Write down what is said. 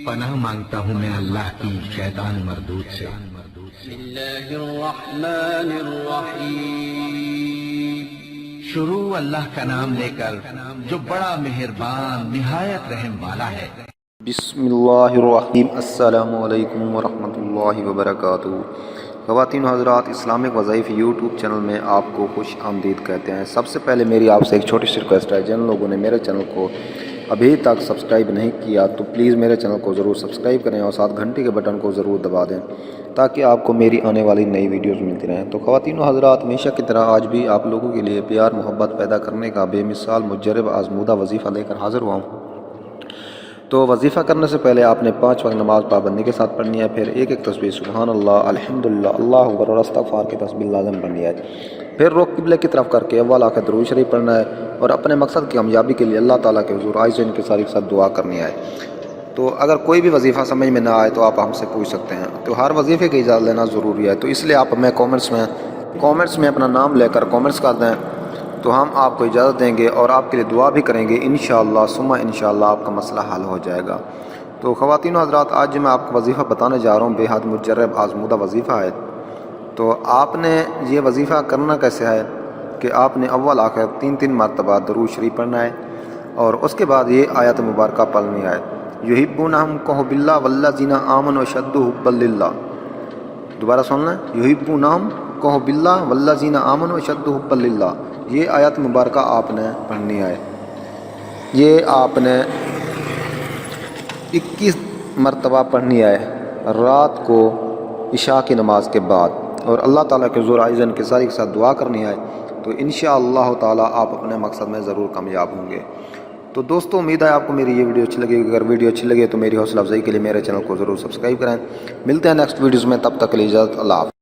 پناہ مانگتا ہوں میں اللہ کی شیطان مردود سے۔ بسم اللہ الرحمن الرحیم۔ شروع اللہ کا نام لے کر جو بڑا مہربان نہایت رحم والا ہے۔ بسم اللہ الرحیم۔ السلام علیکم ورحمۃ اللہ وبرکاتہ۔ خواتین و حضرات، اسلامک وظائف یوٹیوب چینل میں آپ کو خوش آمدید کہتے ہیں۔ سب سے پہلے میری آپ سے ایک چھوٹی سی ریکویسٹ ہے، جن لوگوں نے میرے چینل کو ابھی تک سبسکرائب نہیں کیا تو پلیز میرے چینل کو ضرور سبسکرائب کریں اور ساتھ گھنٹی کے بٹن کو ضرور دبا دیں تاکہ آپ کو میری آنے والی نئی ویڈیوز ملتی رہیں۔ تو خواتین و حضرات، ہمیشہ کی طرح آج بھی آپ لوگوں کے لیے پیار محبت پیدا کرنے کا بے مثال مجرب آزمودہ وظیفہ لے کر حاضر ہوا ہوں۔ تو وظیفہ کرنے سے پہلے آپ نے 5 وقت نماز پابندی کے ساتھ پڑھنی ہے، پھر ایک تسبیح سبحان اللہ، الحمدللہ، اللہ اکبر اور استغفار کی تسبیح لازم پڑھنی ہے، پھر رخ قبلے کی طرف کر کے اول آخر درود شریف پڑھنا ہے اور اپنے مقصد کی کامیابی کے لیے اللہ تعالیٰ کے حضور عاجز و انکساری کے ساتھ دعا کرنی ہے۔ تو اگر کوئی بھی وظیفہ سمجھ میں نہ آئے تو آپ ہم سے پوچھ سکتے ہیں۔ تو ہر وظیفے کی اجازت لینا ضروری ہے، تو اس لیے آپ ہمیں کامنٹس میں اپنا نام لے کر کامنٹس کر دیں تو ہم آپ کو اجازت دیں گے اور آپ کے لیے دعا بھی کریں گے، انشاءاللہ ثم انشاءاللہ آپ کا مسئلہ حل ہو جائے گا۔ تو خواتین و حضرات، آج میں آپ کو وظیفہ بتانے جا رہا ہوں، بے حد مجرب آزمودہ وظیفہ ہے۔ تو آپ نے یہ وظیفہ کرنا کیسے ہے کہ آپ نے اول آخر 3 مرتبہ درود شریف پڑھنا ہے اور اس کے بعد یہ آیت مبارکہ پڑھنی ہے، یحبونہم کحب اللہ والذین آمنوا اشد حبا للہ۔ دوبارہ سننا ہے، یحبونہم کحب اللہ والذین آمنوا اشد حبا للہ۔ یہ آیت مبارکہ آپ نے پڑھنی ہے، یہ آپ نے 21 مرتبہ پڑھنی ہے رات کو عشاء کی نماز کے بعد، اور اللہ تعالیٰ کے حضور عاجز و انکساری کے ساتھ دعا کرنی ہے، تو انشاءاللہ تعالیٰ آپ اپنے مقصد میں ضرور کامیاب ہوں گے۔ تو دوستو، امید ہے آپ کو میری یہ ویڈیو اچھی لگے گی۔ اگر ویڈیو اچھی لگے تو میری حوصلہ افزائی کے لیے میرے چینل کو ضرور سبسکرائب کریں۔ ملتے ہیں نیکسٹ ویڈیوز میں، تب تک کے لیے اجازت، اللہ حافظ۔